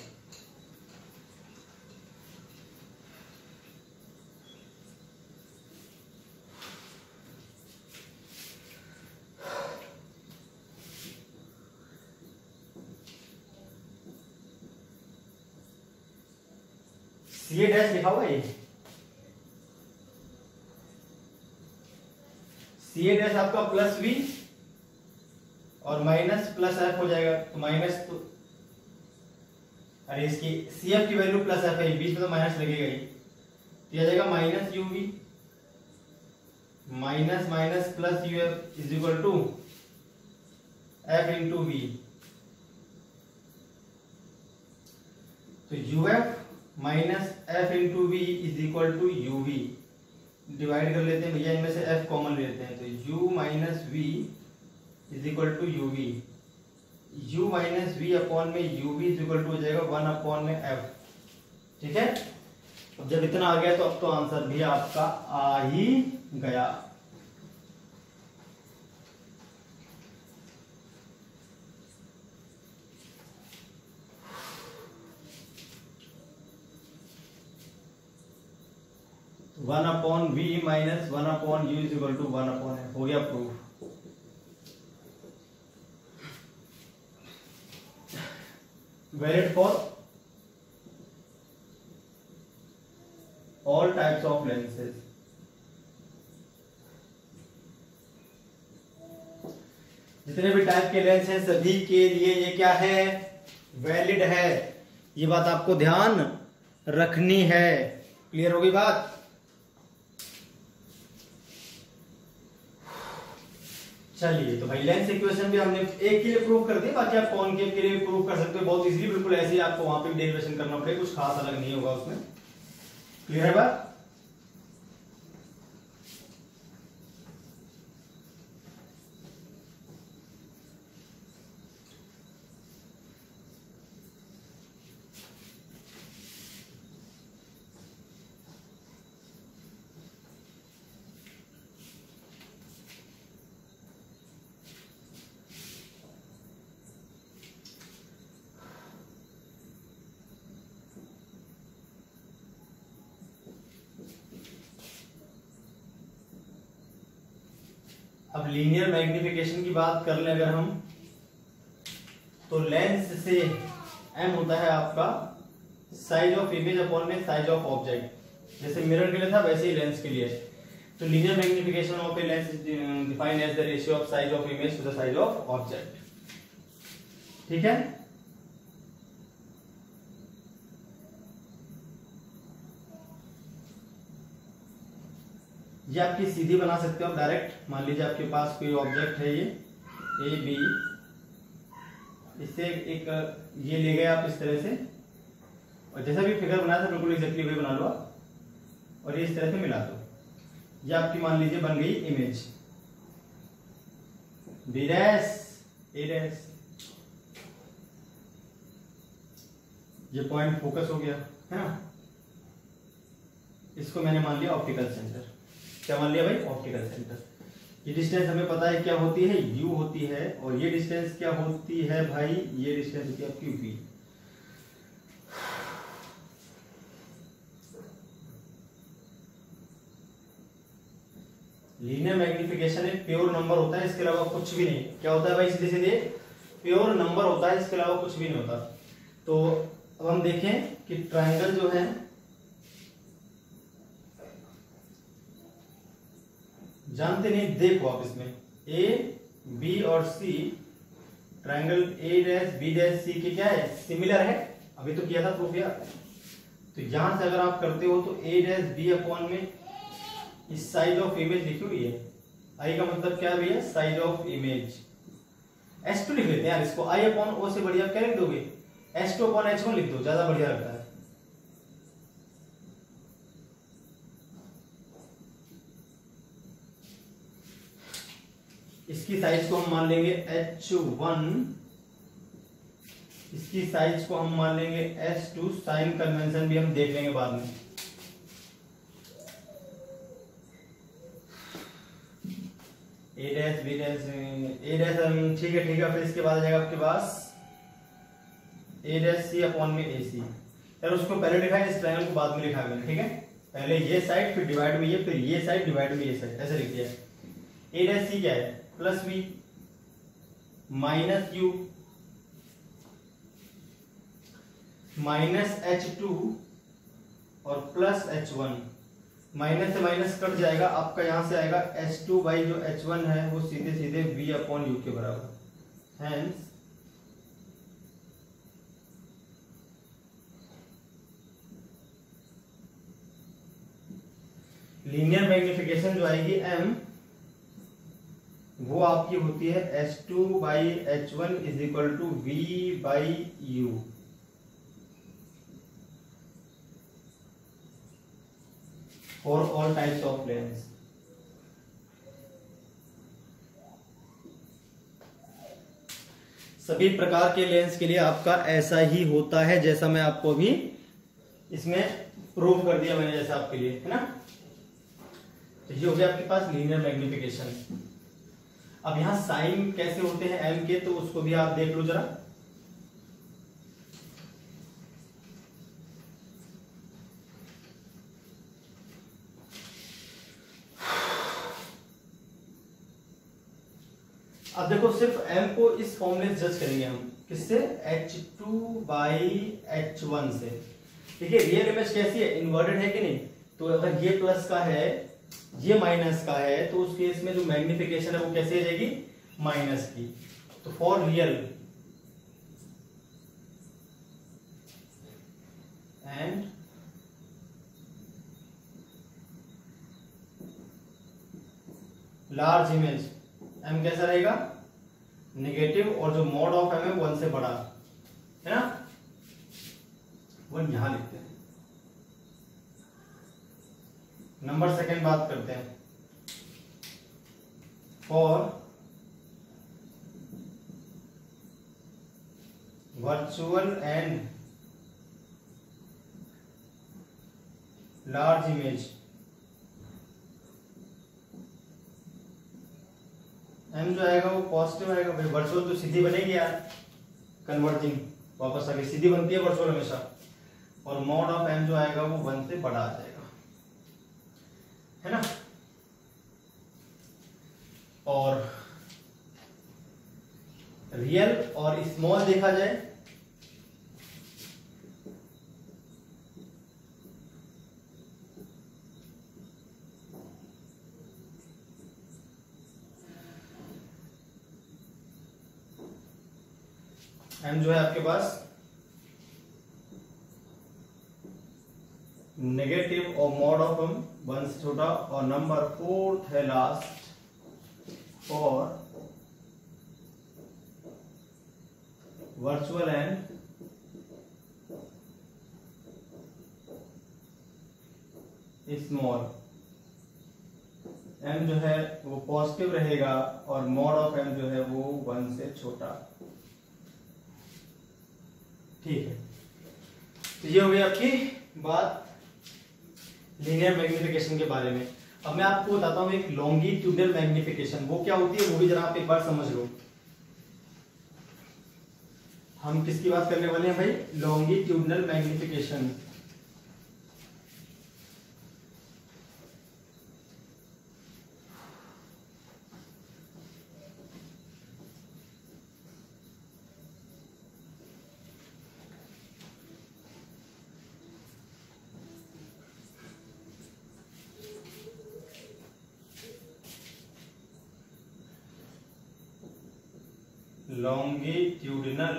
CA डैश लिखा हुआ है, CA डैश आपका प्लस V और माइनस प्लस F हो जाएगा। तो माइनस तो अरे इसकी CF की वैल्यू प्लस F है, बीच में तो माइनस लगेगा ही, तो आ जाएगा minus UV minus minus plus UF is equal to F into V। तो UF minus F into V is equal to UV। Divide कर लेते हैं भैया, इनमें से F कॉमन लेते हैं, तो U minus V is equal to UV। U minus V upon में UV इज इक्वल टू हो जाएगा 1 अपॉन में F। ठीक है, अब जब इतना आ गया तो अब तो आंसर भी आपका आ ही गया। One upon V minus 1 upon U is equal to 1 upon F, हो गया proof. Valid for all types of lenses. जितने भी टाइप के लेंस हैं सभी के लिए ये क्या है, वैलिड है। ये बात आपको ध्यान रखनी है। क्लियर होगी बात? चलिए, तो भाई लेंस इक्वेशन भी हमने एक के लिए प्रूव कर दी, बाकी आप कॉनकेव के लिए भी प्रूव कर सकते हो बहुत इजीली, बिल्कुल ऐसे ही आपको वहां पे भी डेरिवेशन करना पड़ेगा, कुछ खास अलग नहीं होगा उसमें। क्लियर है बात? अब लीनियर मैग्निफिकेशन की बात कर लें अगर हम, तो लेंस से m होता है आपका साइज ऑफ इमेज अपॉन में साइज ऑफ ऑब्जेक्ट। जैसे मिरर के लिए था वैसे ही लेंस के लिए। तो linear magnification of a lens is defined as the ratio of size of image to the size of object. ठीक है, ये आपकी सीधी बना सकते हो डायरेक्ट। मान लीजिए आपके पास कोई ऑब्जेक्ट है, ये ए बी, इससे एक ये ले गए आप इस तरह से, और जैसा भी फिगर बनाया था बिल्कुल एग्जैक्टली वही बना लो आप, और ये इस तरह से मिला दो। ये आपकी मान लीजिए बन गई इमेज बी डैश ए डैश। ये पॉइंट फोकस हो गया है ना, इसको मैंने मान लिया ऑप्टिकल सेंटर। क्या मान लिया भाई? Optical centre. ये डिस्टेंस हमें पता है क्या होती है, u होती है, और ये डिस्टेंस क्या होती है भाई? ये डिस्टेंस होती है आपकी v। लीनियर मैग्निफिकेशन एक प्योर नंबर होता है, इसके अलावा कुछ भी नहीं। क्या होता है भाई? सीधे सीधे प्योर नंबर होता है, इसके अलावा कुछ भी नहीं होता। तो अब हम देखें कि ट्रायंगल जो है, जानते नहीं, देखो आप इसमें ए बी और C, triangle A dash B dash C के क्या है, सिमिलर है। अभी तो किया था प्रूफ यार। तो यहां से अगर आप करते हो तो ए डैश बी अपॉन में इस साइज ऑफ इमेज लिखी हुई है, आई का मतलब क्या है भैया, साइज ऑफ इमेज। S2 लिख लेते हैं यार इसको, I अपॉन O से बढ़िया क्या लिख दोगे, S2 अपॉन H1 लिख दो, ज्यादा बढ़िया लगता है। इसकी साइज को हम मान लेंगे H1, इसकी साइज को हम मान लेंगे S2, साइन कन्वेंशन भी हम देख लेंगे बाद में। A dash B dash A dash, ठीक है ठीक है। फिर इसके बाद आ जाएगा आपके पास A डैश C अपॉन में AC। यार उसको पहले लिखा है, इस ट्रायंगल को बाद में लिखा है मैंने, ठीक है। पहले ये साइड, फिर डिवाइड में ये, फिर ये साइड डिवाइड में ये साइड, ऐसे लिख दिया। A डैश C क्या है, plus B minus U minus H2 और प्लस H1। माइनस से माइनस कट जाएगा, आपका यहां से आएगा H2 बाई जो H1 है वो सीधे सीधे V अपॉन U के बराबर। हेंस लीनियर मैग्निफिकेशन जो आएगी M, वो आपकी होती है H2 by H1 is equal to V by U। For all types of lens. सभी प्रकार के लेंस के लिए आपका ऐसा ही होता है, जैसा मैं आपको अभी इसमें प्रूव कर दिया मैंने, जैसा आपके लिए, है ना। तो ये हो गया आपके पास लीनियर मैग्निफिकेशन। अब यहां साइन कैसे होते हैं एम के, तो उसको भी आप देख लो जरा। अब देखो सिर्फ m को इस फॉर्मूले से जज करेंगे हम, किससे, H2 बाई H1 से। देखिए रियल इमेज कैसी है, इन्वर्टेड है कि नहीं। तो अगर ये प्लस का है, ये माइनस का है, तो उस केस में जो मैग्निफिकेशन है वो कैसे आ जाएगी, माइनस की। तो for real and large image m कैसा रहेगा, नेगेटिव, और जो मॉड ऑफ m है 1 से बड़ा, है ना। 1 यहां लिखते हैं। नंबर सेकंड बात करते हैं, for virtual and large image m जो आएगा वो पॉजिटिव आएगा भाई। वर्चुअल तो सीधी बनेगी यार, कन्वर्जिंग वापस आगे सीधी बनती है वर्चुअल हमेशा। और मॉड ऑफ m जो आएगा वो 1 से बड़ा आ जाएगा, है ना। और रियल और स्मॉल देखा जाए, m जो है आपके पास नेगेटिव और मॉड ऑफ m 1 से छोटा। और नंबर 4 है last, for virtual and small, m जो है वो पॉजिटिव रहेगा और मॉड ऑफ m जो है वो 1 से छोटा। ठीक है, तो ये हो गई आपकी बात लीनियर मैग्निफिकेशन के बारे में। अब मैं आपको बताता हूं एक लॉन्गिट्यूडनल मैग्निफिकेशन, वो क्या होती है वो भी जरा आप एक बार समझ लो। हम किसकी बात करने वाले हैं भाई, लॉन्गिट्यूडनल मैग्निफिकेशन। Longitudinal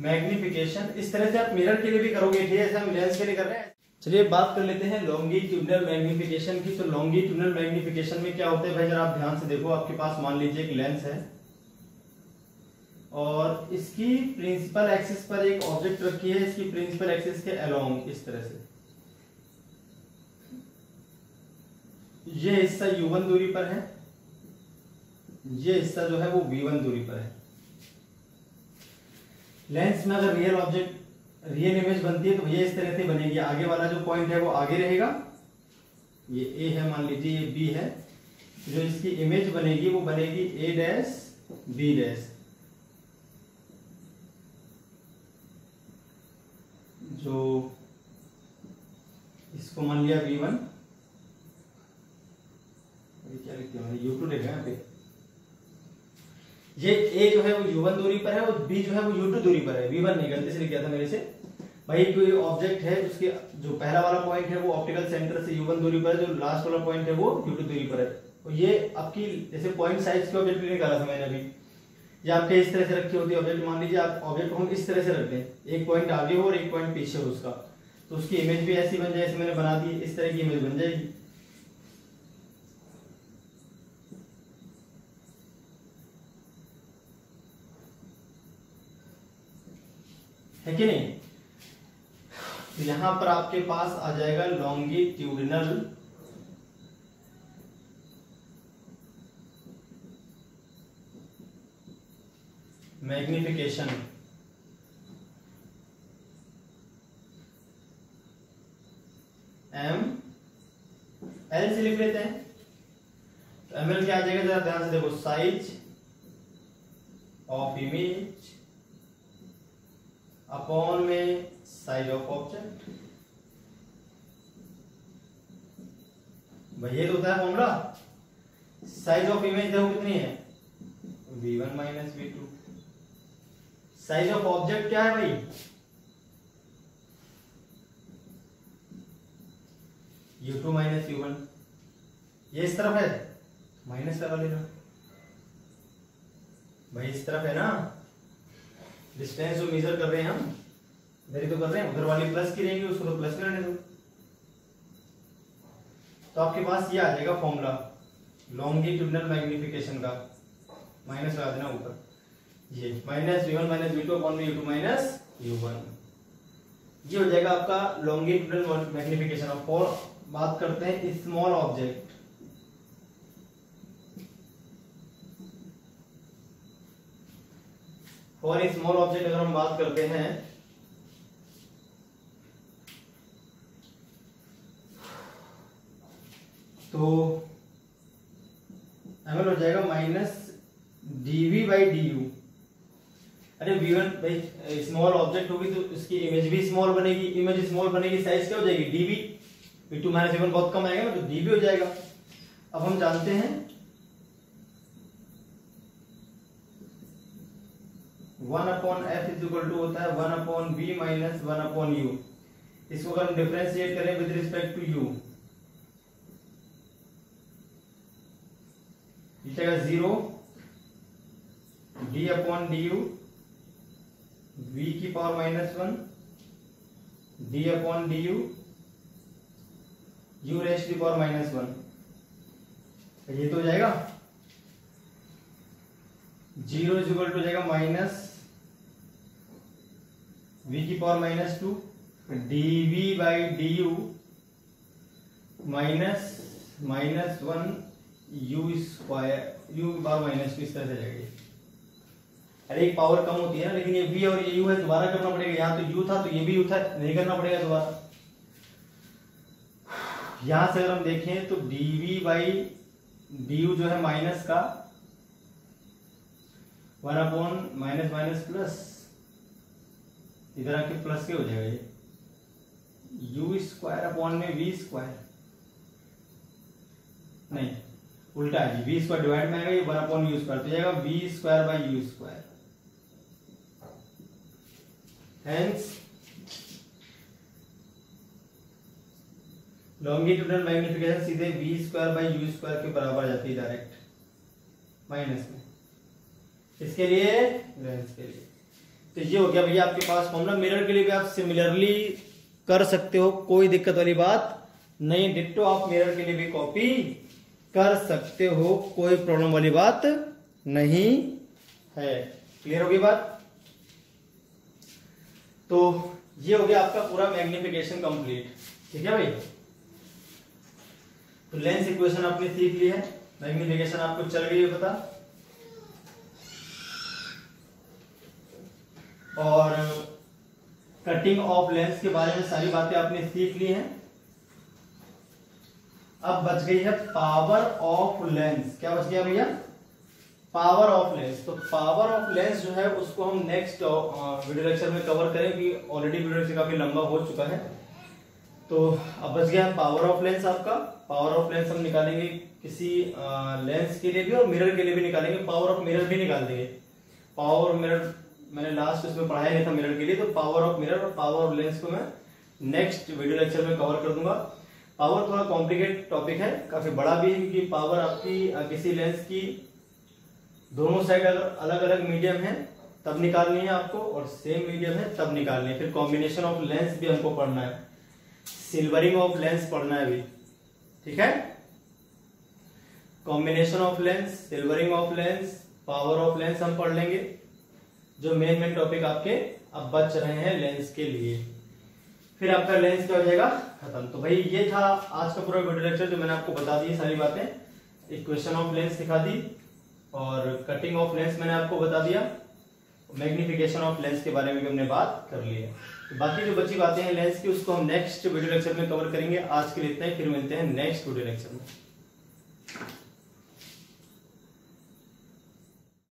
magnification. इस तरह से आप मिरर के लिए भी करोगे, ठीक है, ऐसा हम लेंस के लिए कर रहे हैं। चलिए बात कर लेते हैं लॉन्गिट्यूडनल मैग्निफिकेशन की। तो लॉन्गिट्यूडनल मैग्निफिकेशन में क्या होता है भाई, जरा आप ध्यान से देखो। आपके पास मान लीजिए एक लेंस है और इसकी प्रिंसिपल एक्सिस पर एक ऑब्जेक्ट रखी है, इसकी प्रिंसिपल एक्सिस के अलोंग इस तरह से। ये हिस्सा u1 दूरी पर है, ये हिस्सा जो है वो v1 दूरी पर है। लेंस में अगर रियल ऑब्जेक्ट, रियल इमेज बनती है तो ये इस तरह से बनेगी। आगे वाला जो पॉइंट है वो आगे रहेगा, ये a है, मान लीजिए ये b है। जो इसकी इमेज बनेगी वो बनेगी a डैश b डैश। जो इसको मान लिया v1, क्या लिखते हैं u2 लिखा है यहाँ पे। ये a जो है वो u1 दूरी पर है और b जो है वो u2 दूरी पर है। v1 नहीं, गलती से लिख दिया था मेरे से भाई। कोई ऑब्जेक्ट है उसके जो पहला वाला पॉइंट है वो ऑप्टिकल सेंटर से u1 दूरी पर है, जो लास्ट वाला पॉइंट है वो u2 दूरी पर है। तो ये आपकी जैसे पॉइंट साइज के ऑब्जेक्ट निकाला था मैंने अभी, ये आपके इस तरह से रखी होती है ऑब्जेक्ट। मान लीजिए आप ऑब्जेक्ट को हम इस तरह से रखते हैं, एक पॉइंट आगे हो और एक पॉइंट पीछे हो उसका, तो उसकी इमेज भी ऐसी बन जाए, ऐसे मैंने बना दी, इस तरह की इमेज बन जाएगी। है कि नहीं? तो यहां पर आपके पास आ जाएगा लॉन्गिट्यूडिनल मैग्निफिकेशन। एम एल से लिख लेते हैं। तो एम एल क्या आ जाएगा, जरा ध्यान से देखो। साइज ऑफ इमेज अपॉन में साइज ऑफ ऑब्जेक्ट। भाई ये तो होता है फॉर्मूला। साइज ऑफ इमेज देखो कितनी है, v1 minus v2। Size of object क्या है भाई, u2 माइनस u1। ये इस तरफ है, माइनस लगा लेना भाई, इस तरफ है ना। डिस्टेंस जो मेजर कर रहे हैं हम, इधर ही तो कर रहे हैं, उधर वाली प्लस की रहेंगी, उसको तो प्लस में रहने दो। तो आपके पास ये आ जाएगा फॉर्मूला लॉन्गिट्यूडिनल मैग्निफिकेशन का। माइनस लगा देना ऊपर, ये minus v1 minus v2 upon में u2 माइनस u1। ये हो जाएगा आपका लॉन्गिट्यूडिनल मैग्निफिकेशन। अब और बात करते हैं स्मॉल ऑब्जेक्ट। और स्मॉल ऑब्जेक्ट अगर हम बात करते हैं तो एमएल हो जाएगा माइनस dv बाई du। अरे v1 भाई स्मॉल ऑब्जेक्ट होगी तो इसकी इमेज भी स्मॉल बनेगी, इमेज स्मॉल बनेगी, साइज क्या हो जाएगी dv। v2 माइनस v1 बहुत कम आएगा ना, तो dv हो जाएगा। अब हम जानते हैं 1 upon f is equal to होता है 1 upon v minus 1 upon u। इसको अगर हम डिफरेंशिएट करें विद रिस्पेक्ट टू u, जाएगा 0 d अपॉन du v की power minus 1 d upon du u rest की पावर माइनस 1। ये तो हो जाएगा 0 इज इक्वल टू हो जाएगा माइनस v की power minus 2 dv by du minus minus 1 u square u power minus 2 इस तरह से जाएगी। अरे एक पावर कम होती है ना, लेकिन ये v और ये u है, दोबारा करना पड़ेगा। यहाँ तो u था तो ये भी u था, नहीं करना पड़ेगा दोबारा। यहां से अगर हम देखें तो dv बाई du जो है माइनस का 1 अपॉन माइनस माइनस प्लस, इधर आके प्लस के हो जाएगा ये u स्क्वायर अपॉन में v स्क्वायर, नहीं उल्टा है, v स्क्वायर डिवाइड में आएगा ये 1 अपॉन u स्क्वायर, तो जाएगा v square by u square. Hence longitudinal magnification सीधे v square by u square के बराबर जाती है डायरेक्ट माइनस में। इसके लिए लेंस के लिए तो ये हो गया भैया आपके पास फॉर्मूला। मिरर के लिए भी आप सिमिलरली कर सकते हो, कोई दिक्कत वाली बात नहीं। डिट्टो आप मिरर के लिए भी कॉपी कर सकते हो, कोई प्रॉब्लम वाली बात नहीं है। क्लियर होगी बात? तो ये हो गया आपका पूरा मैग्निफिकेशन कंप्लीट। ठीक है भाई, तो लेंस इक्वेशन आपने सीख ली है, मैग्निफिकेशन आपको चल गई है पता, और कटिंग ऑफ लेंस के बारे में सारी बातें आपने सीख ली हैं। अब बच गई है पावर ऑफ लेंस। क्या बच गया भैया? Power of lens. तो पावर ऑफ लेंस जो है उसको हम नेक्स्ट वीडियो लेक्चर में कवर करेंगे, ऑलरेडी वीडियो लेक्चर काफी लंबा हो चुका है। तो अब बच गया पावर ऑफ लेंस आपका। पावर ऑफ लेंस हम निकालेंगे किसी लेंस के लिए भी और मिरर के लिए भी निकालेंगे, पावर ऑफ मिरर भी निकाल देंगे। पावर ऑफ मिरर मैंने लास्ट उसमें पढ़ाया नहीं था मिरर के लिए, तो पावर ऑफ मिरर और पावर ऑफ लेंस को मैं नेक्स्ट वीडियो लेक्चर में कवर कर दूंगा। पावर थोड़ा कॉम्प्लिकेटेड टॉपिक है, काफी बड़ा भी है, क्योंकि पावर आपकी किसी लेंस की दोनों साइड अगर अलग अलग मीडियम है तब निकालनी है आपको, और सेम मीडियम है तब निकालनी है। फिर कॉम्बिनेशन ऑफ लेंस भी हमको पढ़ना है, सिल्वरिंग ऑफ लेंस पढ़ना है अभी। ठीक है, combination of lens, silvering of lens, power of lens हम पढ़ लेंगे, जो मेन टॉपिक आपके अब बच रहे हैं लेंस के लिए। फिर आपका लेंस क्या हो जाएगा? खत्म। तो भाई ये था आज का पूरा वीडियो लेक्चर, जो मैंने आपको बता दी सारी बातें। इक्वेशन ऑफ लेंस दिखा दी, और कटिंग ऑफ लेंस मैंने आपको बता दिया, मैग्निफिकेशन ऑफ लेंस के बारे में भी हमने बात कर ली है। तो बाकी जो बची बातें हैं लेंस की, उसको हम नेक्स्ट वीडियो लेक्चर में कवर करेंगे। आज के लिए इतना ही, फिर मिलते हैं नेक्स्ट वीडियो लेक्चर में।